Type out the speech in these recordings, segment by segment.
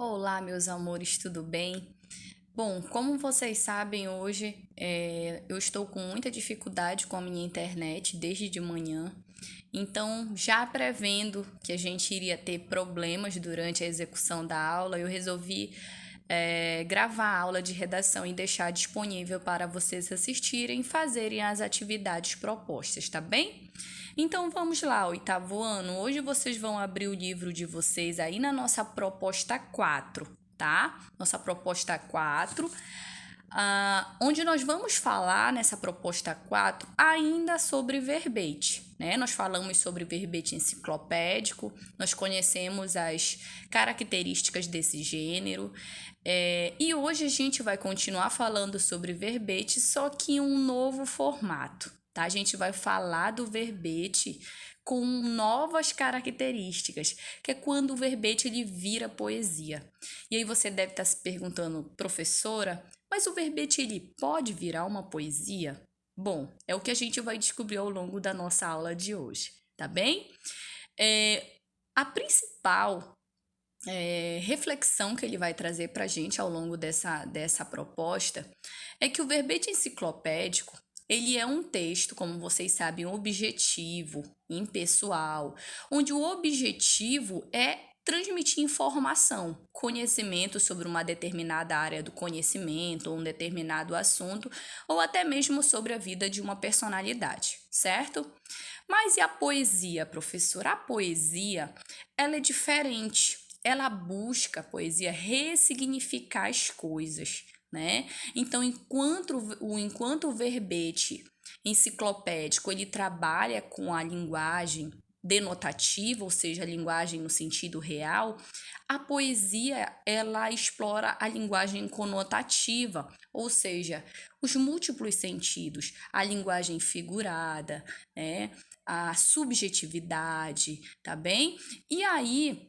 Olá, meus amores, tudo bem? Bom, como vocês sabem, hoje eu estou com muita dificuldade com a minha internet desde de manhã. Então, já prevendo que a gente iria ter problemas durante a execução da aula, eu resolvi gravar a aula de redação e deixar disponível para vocês assistirem e fazerem as atividades propostas, tá bem? Então vamos lá, oitavo ano. Hoje vocês vão abrir o livro de vocês aí na nossa proposta 4, tá? Nossa proposta 4, onde nós vamos falar nessa proposta 4 ainda sobre verbete, né? Nós falamos sobre verbete enciclopédico, nós conhecemos as características desse gênero, e hoje a gente vai continuar falando sobre verbete, só que em um novo formato, tá? A gente vai falar do verbete com novas características, que é quando o verbete ele vira poesia. E aí você deve estar se perguntando, professora, mas o verbete ele pode virar uma poesia? Bom, é o que a gente vai descobrir ao longo da nossa aula de hoje, tá bem? A principal reflexão que ele vai trazer para a gente ao longo dessa proposta é que o verbete enciclopédico ele é um texto, como vocês sabem, objetivo, impessoal, onde o objetivo é transmitir informação, conhecimento sobre uma determinada área do conhecimento, ou um determinado assunto, ou até mesmo sobre a vida de uma personalidade, certo? Mas e a poesia, professora? A poesia, ela é diferente. Ela busca, a poesia, ressignificar as coisas, né? Então, enquanto o verbete enciclopédico ele trabalha com a linguagem denotativa, ou seja, a linguagem no sentido real, a poesia ela explora a linguagem conotativa, ou seja, os múltiplos sentidos, a linguagem figurada, né? A subjetividade, tá bem? E aí,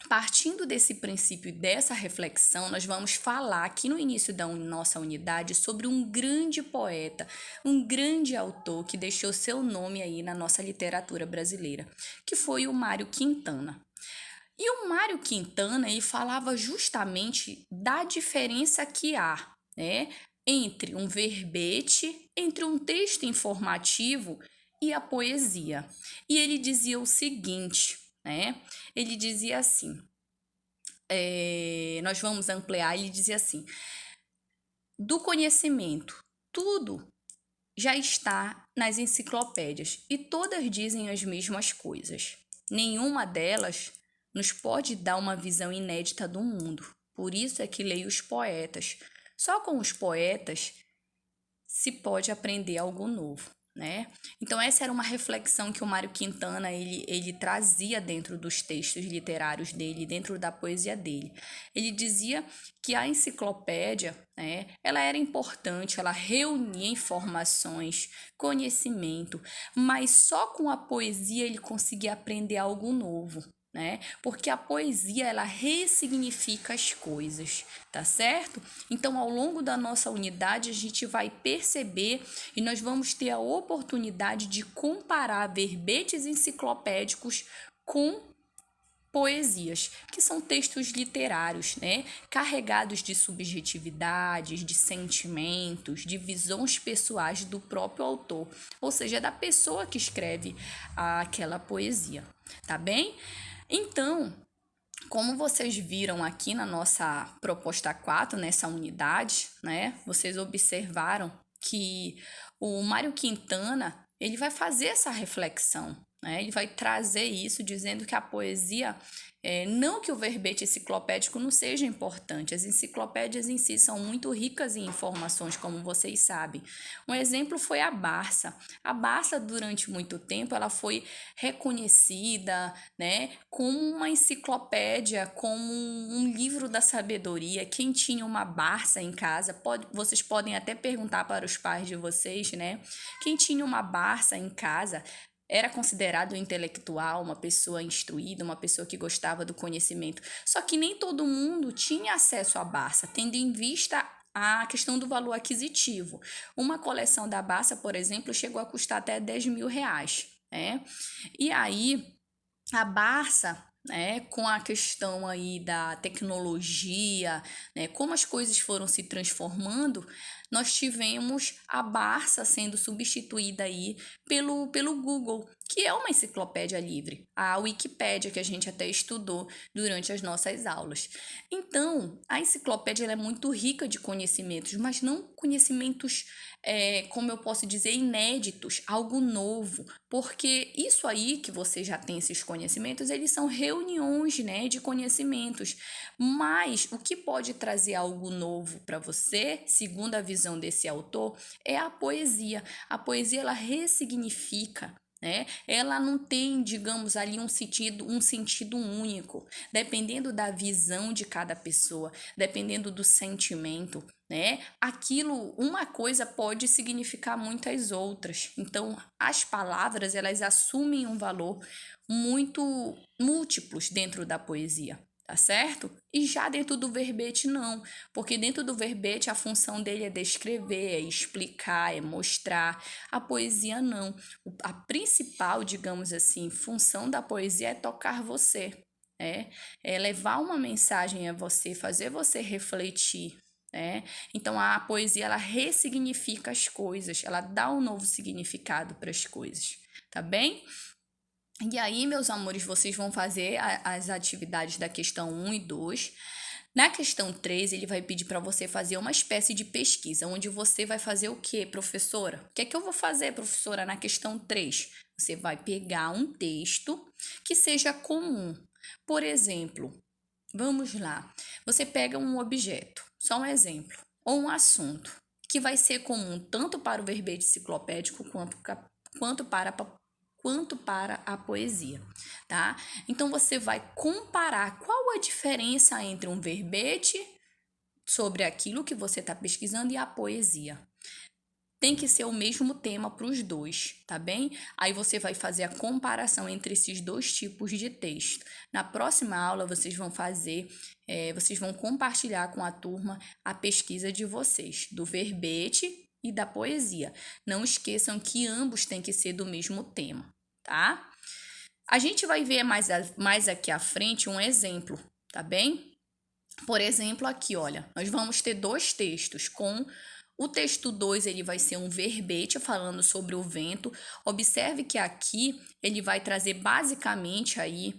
partindo desse princípio e dessa reflexão, nós vamos falar aqui no início da nossa unidade sobre um grande poeta, um grande autor que deixou seu nome aí na nossa literatura brasileira, que foi o Mário Quintana. E o Mário Quintana, ele falava justamente da diferença que há, né, entre um verbete, entre um texto informativo e a poesia. E ele dizia o seguinte, né? Ele dizia assim, nós vamos ampliar, ele dizia assim, do conhecimento, tudo já está nas enciclopédias e todas dizem as mesmas coisas. Nenhuma delas nos pode dar uma visão inédita do mundo. Por isso é que leio os poetas. Só com os poetas se pode aprender algo novo, né? Então essa era uma reflexão que o Mário Quintana ele trazia dentro dos textos literários dele, dentro da poesia dele. Ele dizia que a enciclopédia, né, ela era importante, ela reunia informações, conhecimento, mas só com a poesia ele conseguia aprender algo novo, né? Porque a poesia ela ressignifica as coisas, tá certo? Então, ao longo da nossa unidade, a gente vai perceber e nós vamos ter a oportunidade de comparar verbetes enciclopédicos com poesias, que são textos literários, né? Carregados de subjetividades, de sentimentos, de visões pessoais do próprio autor, ou seja, da pessoa que escreve aquela poesia, tá bem? Então, como vocês viram aqui na nossa proposta 4 nessa unidade, né? Vocês observaram que o Mário Quintana, ele vai fazer essa reflexão, né? Ele vai trazer isso dizendo que a poesia, não que o verbete enciclopédico não seja importante, as enciclopédias em si são muito ricas em informações, como vocês sabem. Um exemplo foi a Barça. A Barça, durante muito tempo, ela foi reconhecida, né, como uma enciclopédia, como um livro da sabedoria. Quem tinha uma Barça em casa, vocês podem até perguntar para os pais de vocês, né? Quem tinha uma Barça em casa era considerado intelectual, uma pessoa instruída, uma pessoa que gostava do conhecimento. Só que nem todo mundo tinha acesso à Barça, tendo em vista a questão do valor aquisitivo. Uma coleção da Barça, por exemplo, chegou a custar até R$ 10.000, né? E aí, a Barça, né, com a questão aí da tecnologia, né, como as coisas foram se transformando, nós tivemos a Barça sendo substituída aí pelo Google, que é uma enciclopédia livre, a Wikipédia que a gente até estudou durante as nossas aulas. Então, a enciclopédia ela é muito rica de conhecimentos, mas não conhecimentos, como eu posso dizer, inéditos, algo novo, porque isso aí que você já tem esses conhecimentos, eles são reuniões, né, de conhecimentos. Mas o que pode trazer algo novo para você, segundo a visão desse autor, é a poesia. A poesia ela ressignifica, né? Ela não tem, digamos, ali um sentido único, dependendo da visão de cada pessoa, dependendo do sentimento, né? Aquilo, uma coisa pode significar muitas outras. Então, as palavras, elas assumem um valor muito múltiplos dentro da poesia. Tá certo? E já dentro do verbete, não, porque dentro do verbete a função dele é descrever, é explicar, é mostrar. A poesia, não. A principal, digamos assim, função da poesia é tocar você, é levar uma mensagem a você, fazer você refletir. Então a poesia ela ressignifica as coisas, ela dá um novo significado para as coisas, tá bem? E aí, meus amores, vocês vão fazer as atividades da questão 1 e 2. Na questão 3, ele vai pedir para você fazer uma espécie de pesquisa, onde você vai fazer o quê, professora? O que é que eu vou fazer, professora, na questão 3? Você vai pegar um texto que seja comum. Por exemplo, vamos lá. Você pega um objeto, só um exemplo, ou um assunto, que vai ser comum tanto para o verbete enciclopédico quanto para quanto para a poesia, tá? Então você vai comparar qual a diferença entre um verbete sobre aquilo que você está pesquisando e a poesia. Tem que ser o mesmo tema para os dois, tá bem? Aí você vai fazer a comparação entre esses dois tipos de texto. Na próxima aula, vocês vão compartilhar com a turma a pesquisa de vocês, do verbete e da poesia. Não esqueçam que ambos têm que ser do mesmo tema, tá? A gente vai ver mais aqui à frente um exemplo, tá bem? Por exemplo, aqui, olha, nós vamos ter dois textos com o texto 2, ele vai ser um verbete falando sobre o vento. Observe que aqui ele vai trazer basicamente aí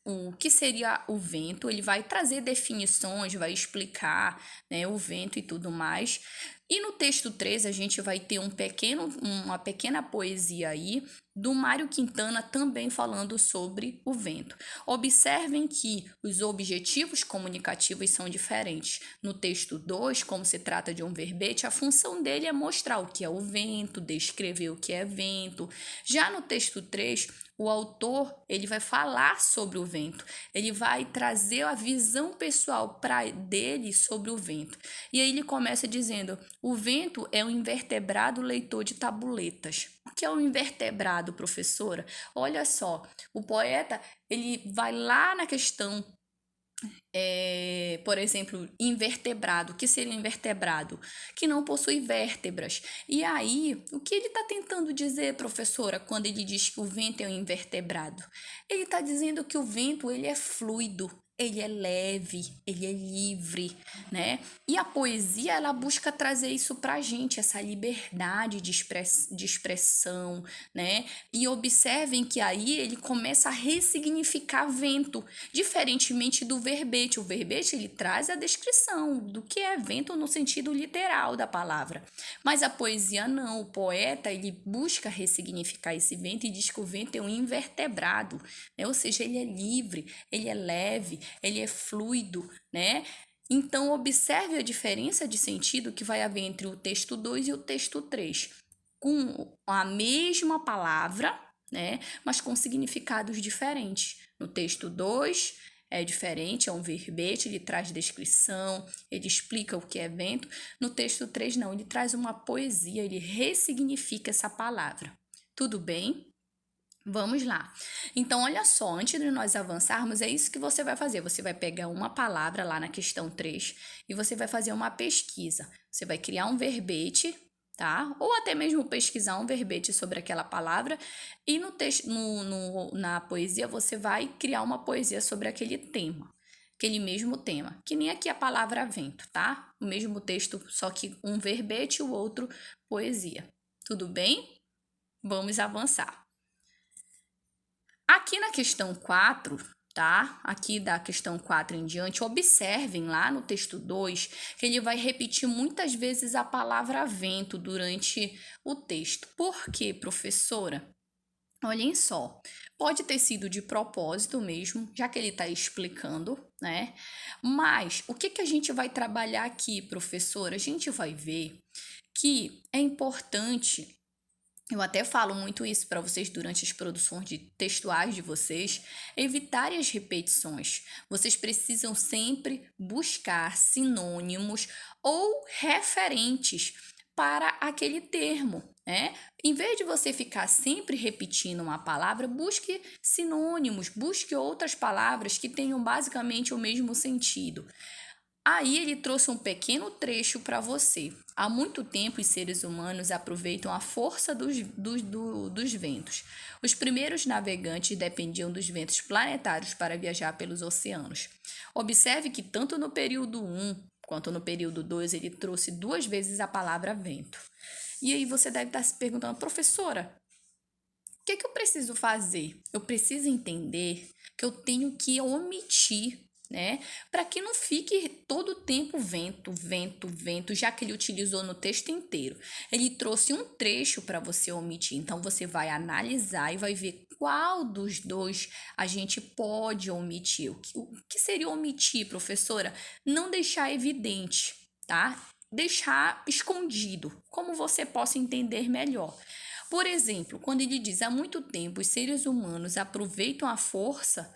o que seria o vento, ele vai trazer definições, vai explicar, né, o vento e tudo mais. E no texto 3 a gente vai ter uma pequena poesia aí do Mário Quintana também falando sobre o vento. Observem que os objetivos comunicativos são diferentes. No texto 2, como se trata de um verbete, a função dele é mostrar o que é o vento, descrever o que é vento. Já no texto 3, o autor ele vai falar sobre o vento, ele vai trazer a visão pessoal dele sobre o vento. E aí ele começa dizendo: o vento é um invertebrado leitor de tabuletas. O que é um invertebrado, professora? Olha só, o poeta ele vai lá na questão por exemplo, invertebrado. O que seria invertebrado? Que não possui vértebras. E aí, o que ele está tentando dizer, professora, quando ele diz que o vento é um invertebrado? Ele está dizendo que o vento ele é fluido, ele é leve, ele é livre, né? E a poesia, ela busca trazer isso pra gente, essa liberdade de expressão, né? E observem que aí ele começa a ressignificar vento, diferentemente do verbete. O verbete, ele traz a descrição do que é vento no sentido literal da palavra. Mas a poesia não, o poeta, ele busca ressignificar esse vento e diz que o vento é um invertebrado, né? Ou seja, ele é livre, ele é leve, ele é fluido, né? Então, observe a diferença de sentido que vai haver entre o texto 2 e o texto 3, com a mesma palavra, né? Mas com significados diferentes. No texto 2 é diferente, é um verbete, ele traz descrição, ele explica o que é vento. No texto 3, não, ele traz uma poesia, ele ressignifica essa palavra. Tudo bem? Vamos lá. Então, olha só, antes de nós avançarmos, é isso que você vai fazer. Você vai pegar uma palavra lá na questão 3 e você vai fazer uma pesquisa. Você vai criar um verbete, tá? Ou até mesmo pesquisar um verbete sobre aquela palavra e no texto, na poesia você vai criar uma poesia sobre aquele tema, aquele mesmo tema, que nem aqui a palavra vento, tá? O mesmo texto, só que um verbete e o outro poesia. Tudo bem? Vamos avançar. Aqui na questão 4, tá? Aqui da questão 4 em diante, observem lá no texto 2 que ele vai repetir muitas vezes a palavra vento durante o texto. Por quê, professora? Olhem só, pode ter sido de propósito mesmo, já que ele está explicando, né? Mas o que a gente vai trabalhar aqui, professora? A gente vai ver que é importante. Eu até falo muito isso para vocês durante as produções de textuais de vocês, evitarem as repetições. Vocês precisam sempre buscar sinônimos ou referentes para aquele termo, né? Em vez de você ficar sempre repetindo uma palavra, busque sinônimos, busque outras palavras que tenham basicamente o mesmo sentido. Aí ele trouxe um pequeno trecho para você. Há muito tempo os seres humanos aproveitam a força dos ventos. Os primeiros navegantes dependiam dos ventos planetários para viajar pelos oceanos. Observe que tanto no período 1 quanto no período 2 ele trouxe 2 vezes a palavra vento. E aí você deve estar se perguntando, professora, o que eu preciso fazer? Eu preciso entender que eu tenho que omitir, né? Para que não fique todo o tempo vento, vento, vento, já que ele utilizou no texto inteiro. Ele trouxe um trecho para você omitir. Então, você vai analisar e vai ver qual dos dois a gente pode omitir. O que seria omitir, professora? Não deixar evidente, tá? Deixar escondido, como você possa entender melhor. Por exemplo, quando ele diz há muito tempo os seres humanos aproveitam a força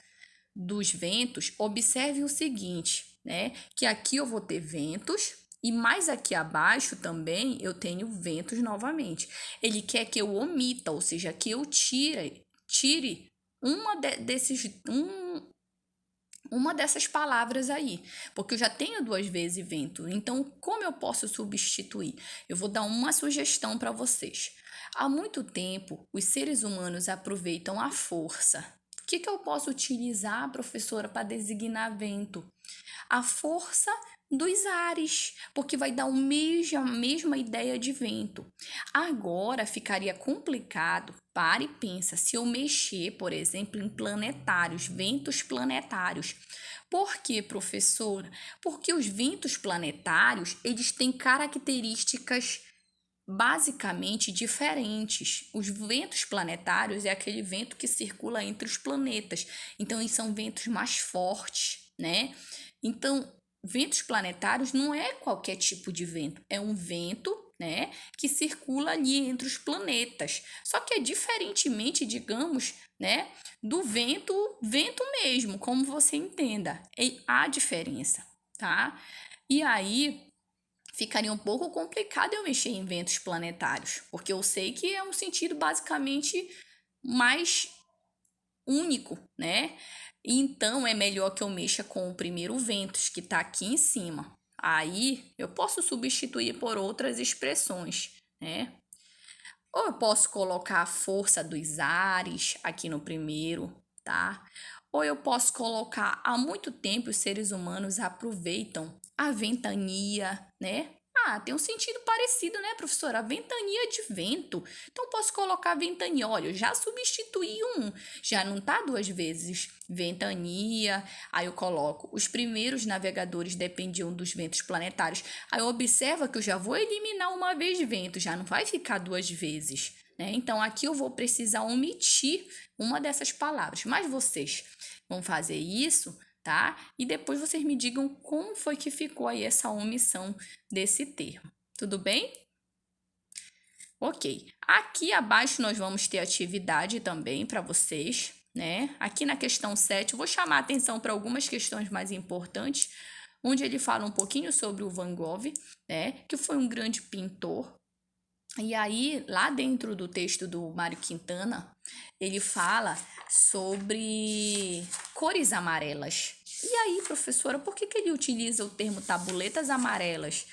dos ventos, observe o seguinte, né? Que aqui eu vou ter ventos e mais aqui abaixo também eu tenho ventos novamente. Ele quer que eu omita, ou seja, que eu tire uma dessas palavras aí, porque eu já tenho 2 vezes vento. Então, como eu posso substituir? Eu vou dar uma sugestão para vocês. Há muito tempo, os seres humanos aproveitam a força. O que eu posso utilizar, professora, para designar vento? A força dos ares, porque vai dar a mesma ideia de vento. Agora ficaria complicado, para e pensa, se eu mexer, por exemplo, em planetários, ventos planetários. Por quê, professora? Porque os ventos planetários, eles têm características basicamente diferentes. Os ventos planetários é aquele vento que circula entre os planetas. Então, eles são ventos mais fortes, né? Então, ventos planetários não é qualquer tipo de vento, é um vento, né, que circula ali entre os planetas. Só que é diferentemente, digamos, né, do vento mesmo, como você entenda. Há diferença, tá? E aí ficaria um pouco complicado eu mexer em ventos planetários, porque eu sei que é um sentido basicamente mais único, né? Então é melhor que eu mexa com o primeiro ventos que está aqui em cima. Aí eu posso substituir por outras expressões, né? Ou eu posso colocar a força dos ares aqui no primeiro, tá? Ou eu posso colocar há muito tempo os seres humanos aproveitam a ventania, né? Ah, tem um sentido parecido, né, professora? A ventania de vento. Então, posso colocar ventania. Olha, eu já substituí um. Já não tá 2 vezes ventania. Aí eu coloco. Os primeiros navegadores dependiam dos ventos planetários. Aí observa que eu já vou eliminar uma vez vento. Já não vai ficar 2 vezes, né? Então, aqui eu vou precisar omitir uma dessas palavras. Mas vocês vão fazer isso, tá? E depois vocês me digam como foi que ficou aí essa omissão desse termo. Tudo bem? Ok. Aqui abaixo nós vamos ter atividade também para vocês, né? Aqui na questão 7, eu vou chamar a atenção para algumas questões mais importantes, onde ele fala um pouquinho sobre o Van Gogh, né? Que foi um grande pintor. E aí, lá dentro do texto do Mário Quintana, ele fala sobre cores amarelas. E aí, professora, por que ele utiliza o termo tabuletas amarelas?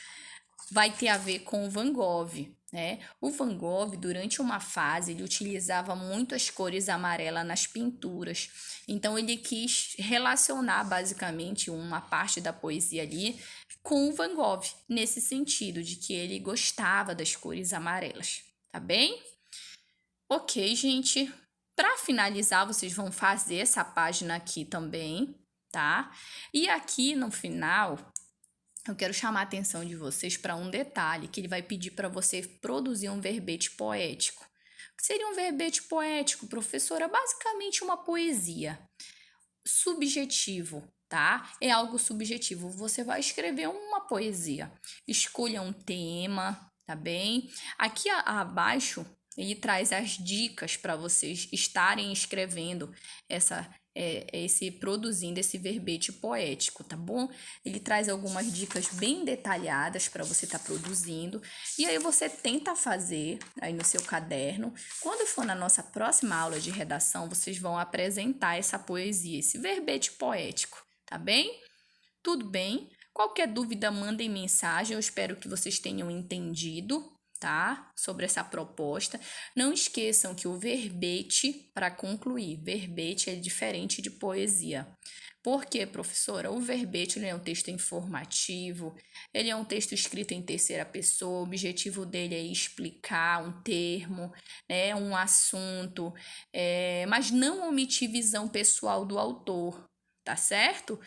vai ter a ver com o Van Gogh, né? O Van Gogh, durante uma fase, ele utilizava muito as cores amarelas nas pinturas. Então, ele quis relacionar, basicamente, uma parte da poesia ali com o Van Gogh, nesse sentido, de que ele gostava das cores amarelas, tá bem? Ok, gente. Para finalizar, vocês vão fazer essa página aqui também, tá? E aqui no final, eu quero chamar a atenção de vocês para um detalhe que ele vai pedir para você produzir um verbete poético. O que seria um verbete poético, professora? Basicamente uma poesia. Subjetivo, tá? É algo subjetivo. Você vai escrever uma poesia. Escolha um tema, tá bem? Aqui abaixo ele traz as dicas para vocês estarem escrevendo produzindo esse verbete poético, tá bom? Ele traz algumas dicas bem detalhadas para você estar produzindo. E aí você tenta fazer aí no seu caderno. Quando for na nossa próxima aula de redação, vocês vão apresentar essa poesia, esse verbete poético, tá bem? Tudo bem? Qualquer dúvida, mandem mensagem. Eu espero que vocês tenham entendido, tá? Sobre essa proposta. Não esqueçam que o verbete, para concluir, verbete é diferente de poesia. Por quê, professora? O verbete ele é um texto informativo, ele é um texto escrito em terceira pessoa, o objetivo dele é explicar um termo, né, um assunto, mas não omitir visão pessoal do autor, tá certo?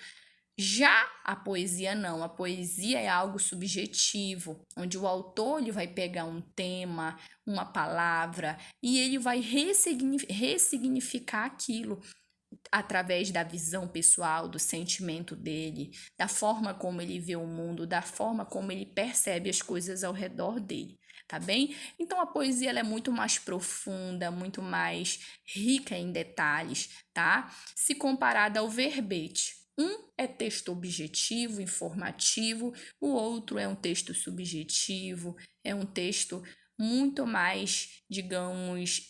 Já a poesia não, a poesia é algo subjetivo, onde o autor ele vai pegar um tema, uma palavra e ele vai ressignificar aquilo através da visão pessoal, do sentimento dele, da forma como ele vê o mundo, da forma como ele percebe as coisas ao redor dele, tá bem? Então a poesia ela é muito mais profunda, muito mais rica em detalhes, tá? Se comparada ao verbete. Um é texto objetivo, informativo, o outro é um texto subjetivo, é um texto muito mais, digamos,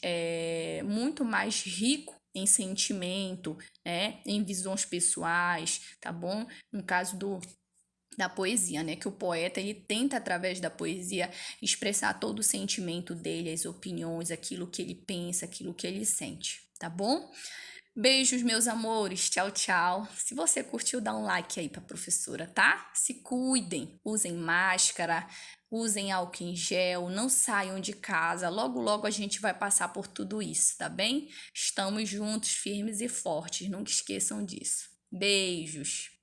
muito mais rico em sentimento, né, em visões pessoais, tá bom? No caso da poesia, né, que o poeta ele tenta através da poesia expressar todo o sentimento dele, as opiniões, aquilo que ele pensa, aquilo que ele sente, tá bom? Beijos, meus amores. Tchau, tchau. Se você curtiu, dá um like aí pra professora, tá? Se cuidem, usem máscara, usem álcool em gel, não saiam de casa. Logo, logo a gente vai passar por tudo isso, tá bem? Estamos juntos, firmes e fortes. Nunca esqueçam disso. Beijos.